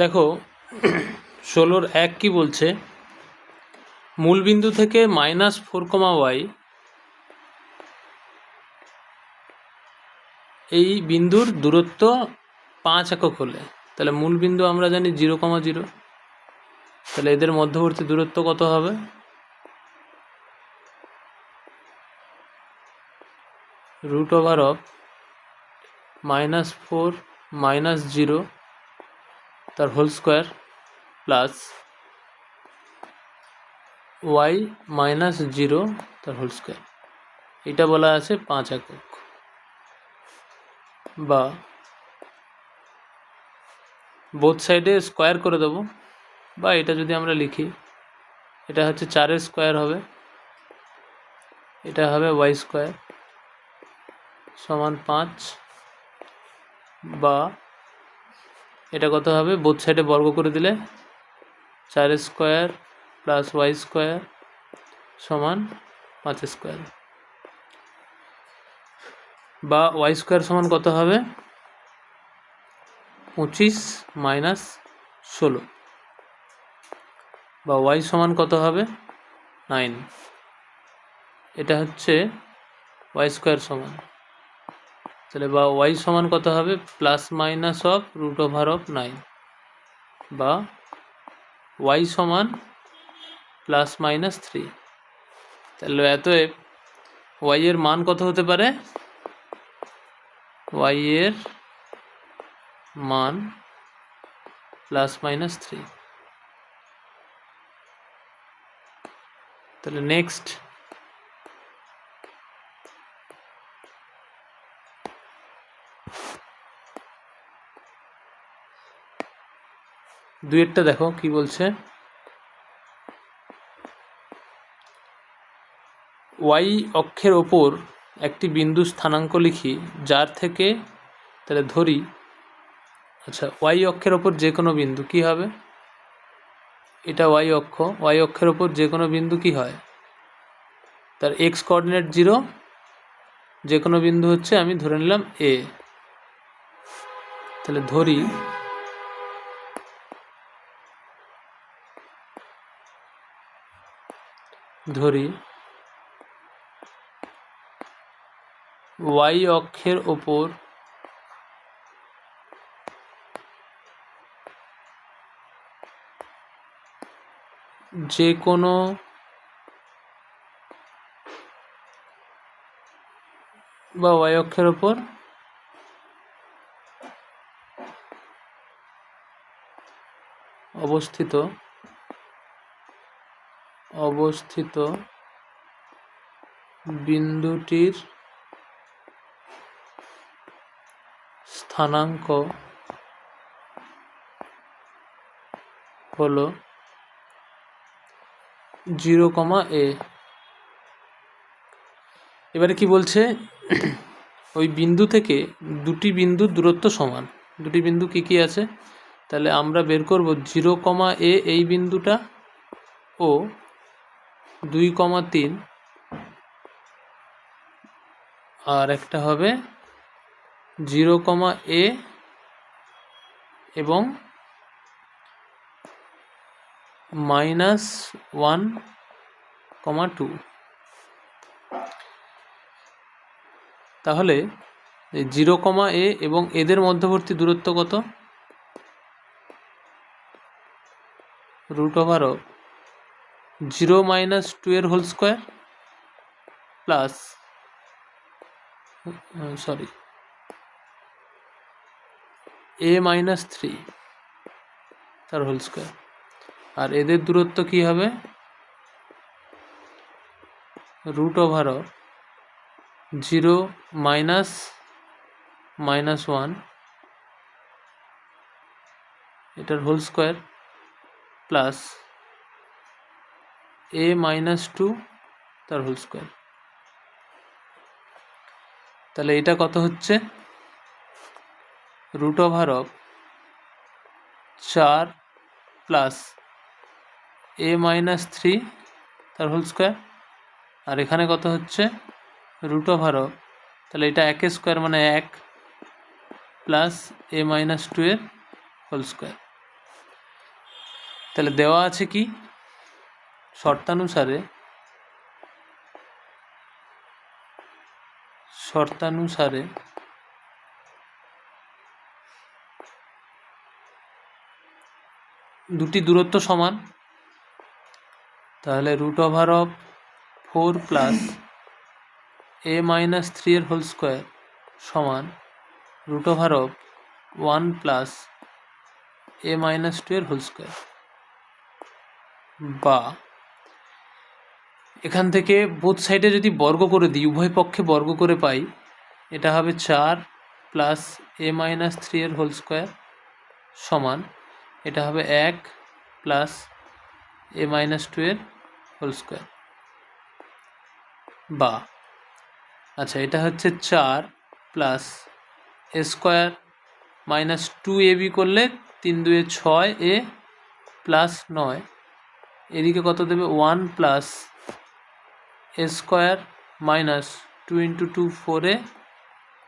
দেখো 16-1 কি বলছে, মূলবিন্দু থেকে -4, এই বিন্দুর দূরত্ব 5 একক হলে, তাহলে মূলবিন্দু আমরা জানি 0,0, তাহলে এদের মধ্যবর্তী দূরত্ব কত হবে? √(-4 - 0 তার হোল স্কোয়ার প্লাস y - 0 তার হোল স্কোয়ার, এটা বলা আছে 5 একক। বা বোথ সাইডে স্কোয়ার করে দেবো, বা এটা যদি আমরা লিখি, এটা হচ্ছে 4 স্কোয়ার হবে, এটা হবে y স্কোয়ার সমান 5, বা এটা কত হবে, বোথ সাইডে বর্গ করে দিলে 4 স্কোয়ার প্লাস y স্কোয়ার সমান 5 স্কোয়ার, বা y স্কোয়ার সমান কত হবে, 25 - 16, বা y সমান কত হবে, 9। এটা হচ্ছে y স্কোয়ার সমান, তাহলে বা y সমান কত হবে, ±√9, বা y সমান ±3। তাহলে অতএব y এর মান কত হতে পারে, y এর মান ±3। তাহলে নেক্সট দুইয়েরটা দেখো কি বলছে, y অক্ষের ওপর একটি বিন্দু স্থানাঙ্ক লিখি, যার থেকে, তাহলে ধরি, আচ্ছা y অক্ষের ওপর যে কোনো বিন্দু কি হবে, এটা y অক্ষ, y অক্ষের ওপর যে কোনো বিন্দু কি হয়, তার x কোঅর্ডিনেট 0, যে কোনো বিন্দু হচ্ছে, আমি ধরে নিলাম a। তাহলে ধরি y অক্ষের ওপর যে কোনো বা y অক্ষের ওপর অবস্থিত বিন্দুটির স্থানাঙ্ক হলো 0,a। এবারে কি বলছে, ওই বিন্দু থেকে দুটি বিন্দুর দূরত্ব সমান, দুটি বিন্দু কি কি আছে, তাহলে আমরা বের করব 0,a এই বিন্দুটা ও 2,3, আর একটা হবে 0,a এবং -1,2। তাহলে 0,a এবং এদের মধ্যবর্তী দূরত্ব কত, √(0 - 2 এর হোল স্কোয়ার প্লাস a - 3 তার হোল স্কোয়ার, আর এদের দূরত্ব কি হবে, √(0 - -1 এটার হোল স্কোয়ার প্লাস a - 2 তার হোল স্কোয়ার। তাহলে এটা কত হচ্ছে, √(4 প্লাস a - 3 তার হোল স্কোয়ার, আর এখানে কত হচ্ছে, √(0, তাহলে এটা 1 স্কোয়ার মানে 1 প্লাস a - 2 এর হোল স্কোয়ার। তাহলে দেওয়া আছে কি শর্তানুসারে দুটি দূরত্ব সমান, তাহলে √4 প্লাস a-3 এর হোল স্কোয়ার সমান √1 প্লাস a-2 এর হোল স্কোয়ার, বা এখান থেকে বোথ সাইডে যদি বর্গ করে দিই, উভয় পক্ষে বর্গ করে পাই, এটা হবে 4 প্লাস a-3 এর হোল স্কোয়ার সমান এটা হবে 1 প্লাস a-2 এর হোল স্কোয়ার, বা আচ্ছা এটা হচ্ছে 4 plus a square minus 2ab করলে 3 2 6 a প্লাস 9, এদিকে কত দেবে 1 plus a square minus 2 × 2 4a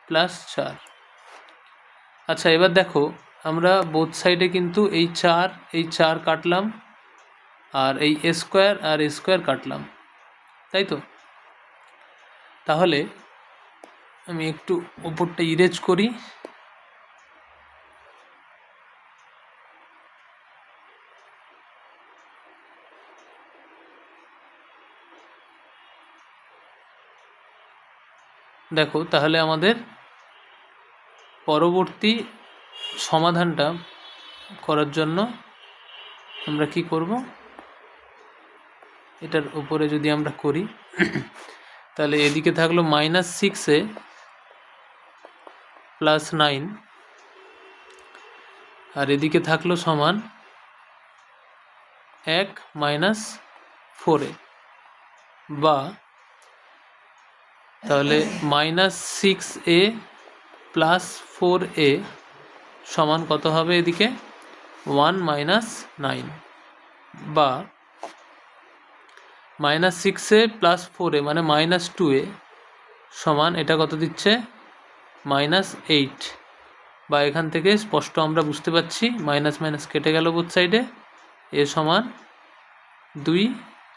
plus 4। আচ্ছা এবার দেখো আমরা বোথ সাইডে কিন্তু এই 4 কাটলাম, আর এই a স্কোয়ার আর a স্কোয়ার কাটলাম, তাই তো? তাহলে আমি একটু উপরটা ইরেজ করি। দেখো তাহলে আমাদের পরবর্তী সমাধানটা করার জন্য আমরা কি করব, এটার উপরে যদি আমরা করি তাহলে এদিকে থাকলো -6a প্লাস 9, আর এদিকে থাকলো সমান 1 -4a, বা তাহলে -6a প্লাস 4a সমান কত হবে এদিকে 1 - 9, বা -6a প্লাস 4a মানে -2a সমান এটা কত দিচ্ছে -8, বা এখান থেকে স্পষ্ট আমরা বুঝতে পারছি মাইনাস মাইনাস কেটে গেল বোথ সাইডে, এ সমান 2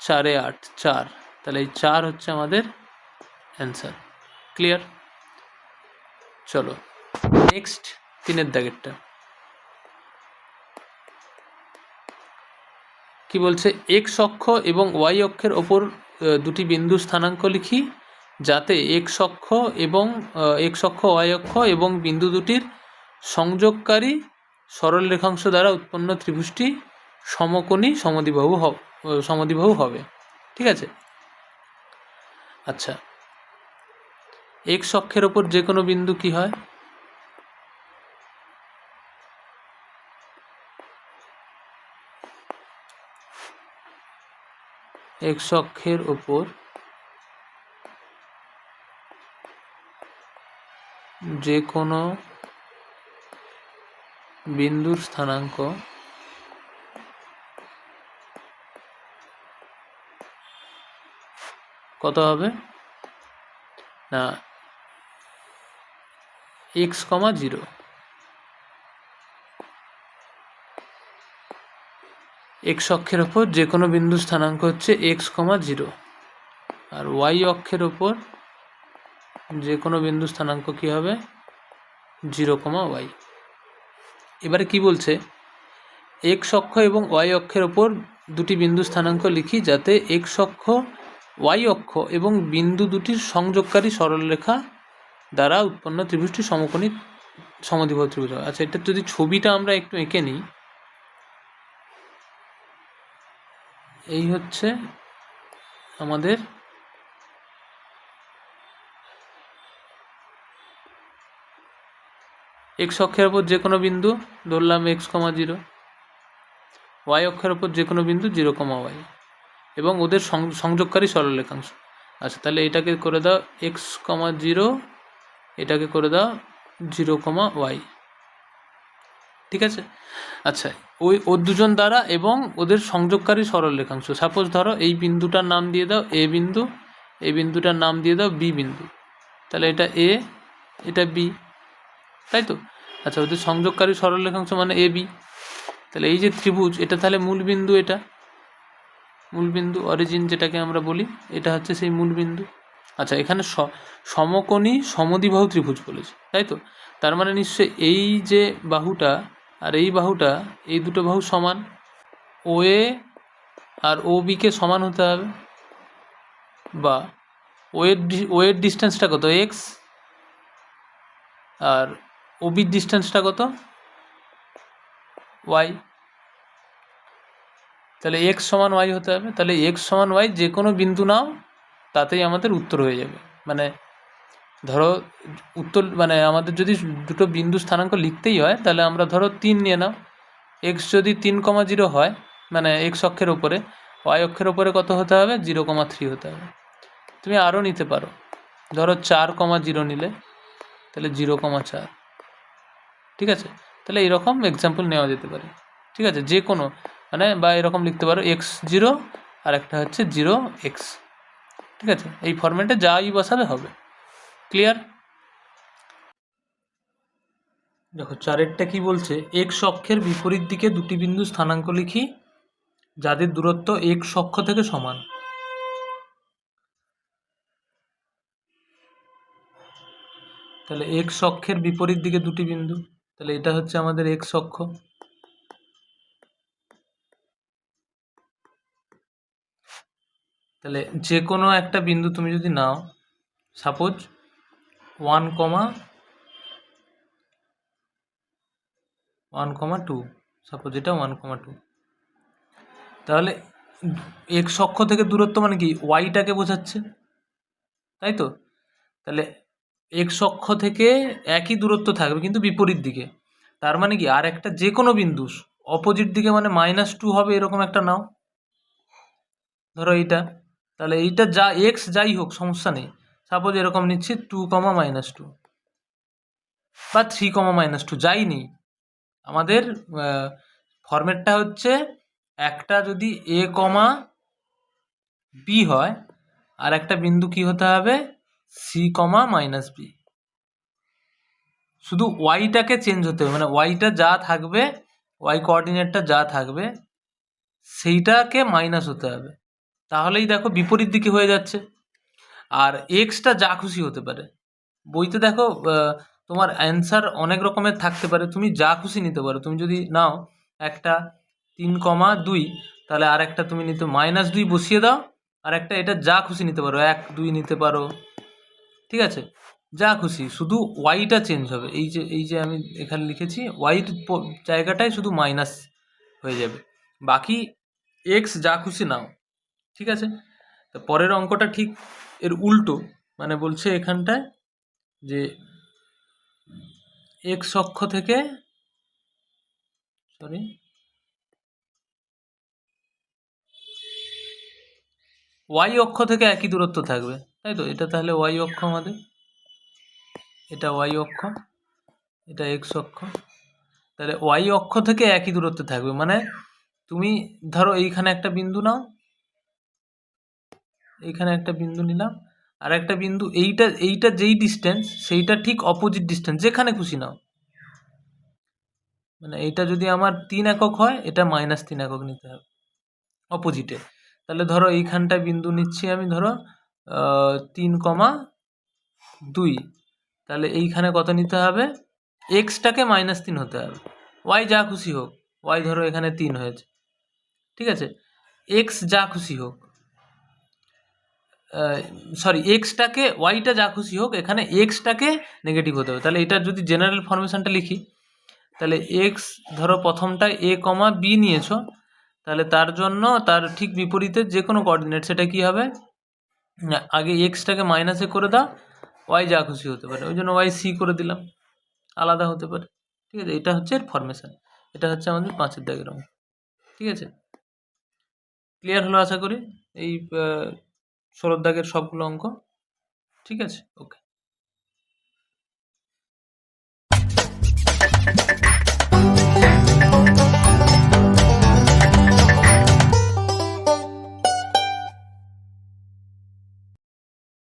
4 এ 8 4, তাহলে এই 4 হচ্ছে আমাদের অ্যান্সার। ক্লিয়ার? চলো নেক্সট 3-এর দাগেরটা কি বলছে, এক্স অক্ষ এবং ওয়াই অক্ষের ওপর দুটি বিন্দু স্থানাঙ্ক লিখি যাতে এক্স অক্ষ ওয়াই অক্ষ এবং বিন্দু দুটির সংযোগকারী সরল রেখাংশ দ্বারা উৎপন্ন ত্রিভুজটি সমকোণী সমদ্বিবাহু হবে। ঠিক আছে? আচ্ছা এক্স অক্ষের ওপর যে কোনো বিন্দু কি হয়, এক্স অক্ষের ওপর যে কোনো বিন্দুর স্থানাঙ্ক কত হবে না x, 0। এক্স অক্ষের ওপর যে কোনো বিন্দু স্থানাঙ্ক হচ্ছে x, 0, আর ওয়াই অক্ষের ওপর যে কোনো বিন্দু স্থানাঙ্ক কি হবে 0, y। এবারে কি বলছে, এক্স অক্ষ এবং ওয়াই অক্ষের ওপর দুটি বিন্দু স্থানাঙ্ক লিখি যাতে এক্স অক্ষ ওয়াই অক্ষ এবং বিন্দু দুটির সংযোগকারী সরলরেখা দ্বারা উৎপন্ন ত্রিভুজটি সমকোণী সমদ্বিবাহু ত্রিভুজ হয়। আচ্ছা এটা যদি ছবিটা আমরা একটু এঁকে নিই, এই হচ্ছে আমাদের এক্স অক্ষের ওপর যে কোনো বিন্দু ধরলাম x, 0, ওয়াই অক্ষের ওপর যে কোনো বিন্দু 0, y এবং ওদের সংযোগকারী সরলরেখাংশ। আচ্ছা তাহলে এটাকে করে দাও x, 0, এটাকে করে দাও 0, y। ঠিক আছে? আচ্ছা ওর দুজন দ্বারা এবং ওদের সংযোগকারী সরলরেখাংশ, সাপোজ ধরো এই বিন্দুটার নাম দিয়ে দাও a বিন্দু, এই বিন্দুটার নাম দিয়ে দাও b বিন্দু, তাহলে এটা a এটা b, তাই তো? আচ্ছা ওদের সংযোগকারী সরলরেখাংশ মানে ab, তাহলে এই যে ত্রিভুজ, এটা তাহলে মূলবিন্দু, এটা মূলবিন্দু অরিজিন যেটাকে আমরা বলি, এটা হচ্ছে সেই মূলবিন্দু। আচ্ছা, এখানে সমকোণী সমদ্বিবাহু ত্রিভুজ বলেছে, তাই তো? তার মানে নিশ্চয়ই এই যে বাহুটা আর এই বাহুটা, এই দুটো বাহু সমান, ও এ আর ও বিকে সমান হতে হবে, বা ওয়ের ডিস্টেন্সটা কত, এক্স, আর ও বির ডিস্টেন্সটা কত, ওয়াই। তাহলে এক্স সমান ওয়াই হতে হবে। তাহলে এক্স সমান ওয়াই যে কোনো বিন্দু নাও, তাতেই আমাদের উত্তর হয়ে যাবে। মানে ধরো উত্তর, মানে আমাদের যদি দুটো বিন্দু স্থানাঙ্ক লিখতেই হয়, তাহলে আমরা ধরো 3 নিয়ে নাও। এক্স যদি 3,0 হয়, মানে এক্স অক্ষের ওপরে, ওয়াই অক্ষের ওপরে কত হতে হবে, 0,3 হতে হবে। তুমি আরও নিতে পারো, ধরো 4,0 নিলে, তাহলে 0,4। ঠিক আছে? তাহলে এরকম এক্সাম্পল নেওয়া যেতে পারে। ঠিক আছে, যে কোনো, মানে বা এরকম লিখতে পারো x0 আর একটা হচ্ছে 0x। ঠিক আছে, এই ফরম্যাটে যাই বসাবে হবে। ক্লিয়ার? দেখো 4-এরটা কি বলছে, এক্স অক্ষের বিপরীত দিকে দুটি বিন্দু স্থানাঙ্ক লিখি যাদের দূরত্ব এক্স অক্ষ থেকে সমান। তাহলে এক্স অক্ষের বিপরীত দিকে দুটি বিন্দু, তাহলে এটা হচ্ছে আমাদের এক্স অক্ষ। তাহলে যে কোনো একটা বিন্দু তুমি যদি নাও, সাপোজ 1,2, সাপোজ এটা 1,2, তাহলে এক্স অক্ষ থেকে দূরত্ব মানে কি, ওয়াইটাকে বোঝাচ্ছে, তাই তো? তাহলে এক্স অক্ষ থেকে একই দূরত্ব থাকবে কিন্তু বিপরীত দিকে। তার মানে কি, আর একটা যে কোনো বিন্দু অপোজিট দিকে, মানে -2 হবে, এরকম একটা নাও, ধরো এইটা। তাহলে এইটা যা এক্স যাই হোক সমস্যা নেই, সাপোজ এরকম নিচ্ছি 2, -2 বা 3, -2, যাই নেই। আমাদের ফরম্যাটটা হচ্ছে, একটা যদি এ কমা বি হয়, আর একটা বিন্দু কি হতে হবে, সি কমা -বি। শুধু ওয়াইটাকে চেঞ্জ হতে হবে, মানে ওয়াইটা যা থাকবে, ওয়াই কোঅর্ডিনেটটা যা থাকবে সেইটাকে মাইনাস হতে হবে, তাহলেই দেখো বিপরীত দিকে হয়ে যাচ্ছে। আর এক্সটা যা খুশি হতে পারে, বইতে দেখো তোমার অ্যান্সার অনেক রকমের থাকতে পারে, তুমি যা খুশি নিতে পারো। তুমি যদি নাও একটা 3,2, তাহলে আর একটা তুমি নিতে -2 বসিয়ে দাও, আর একটা এটা যা খুশি নিতে পারো, 1, 2 নিতে পারো। ঠিক আছে, যা খুশি, শুধু ওয়াইটা চেঞ্জ হবে। এই যে আমি এখানে লিখেছি, ওয়াইট জায়গাটায় শুধু মাইনাস হয়ে যাবে, বাকি এক্স যা খুশি নাও। ঠিক আছে, তো পরের অঙ্কটা ঠিক এর উল্টো, মানে বলছে এখানটায় যে এক্স অক্ষ থেকে, সরি, ওয়াই অক্ষ থেকে একই দূরত্ব থাকবে, তাই তো? এটা তাহলে ওয়াই অক্ষ আমাদের, এটা ওয়াই অক্ষ, এটা এক্স অক্ষ। তাহলে ওয়াই অক্ষ থেকে একই দূরত্বে থাকবে, মানে তুমি ধরো এইখানে একটা বিন্দু নাও, এইখানে একটা বিন্দু নিলাম, আর একটা বিন্দু, এইটা যেই ডিস্টেন্স, সেইটা ঠিক অপোজিট ডিস্টেন্স, যেখানে খুশি নাও। মানে এইটা যদি আমার 3 একক হয়, এটা -3 একক নিতে হবে অপোজিটে। তাহলে ধরো এইখানটায় বিন্দু নিচ্ছি আমি, ধরো 3,2, তাহলে এইখানে কত নিতে হবে, এক্সটাকে -3 হতে হবে, ওয়াই যা খুশি হোক। ওয়াই ধরো এখানে 3 হয়েছে, ঠিক আছে, এক্স যা খুশি হোক, সরি, এক্সটাকে, ওয়াইটা যা খুশি হোক, এখানে এক্সটাকে নেগেটিভ হতে হবে। তাহলে এটা যদি জেনারেল ফরমেশনটা লিখি, তাহলে এক্স ধরো প্রথমটা এ কমা বি নিয়েছো, তাহলে তার জন্য তার ঠিক বিপরীতে যে কোনো কোঅর্ডিনেট, সেটা কি হবে, আগে এক্সটাকে মাইনাসে করে দাও, ওয়াই যা খুশি হতে পারে, ওই জন্য ওয়াই সি করে দিলাম, আলাদা হতে পারে। ঠিক আছে, এটা হচ্ছে এর ফরমেশন। এটা হচ্ছে আমাদের 5-এর দাগের অঙ্ক। ঠিক আছে, ক্লিয়ার হলো আশা করি এই 16 দাগের সবগুলো অঙ্ক। ঠিক আছে, ওকে।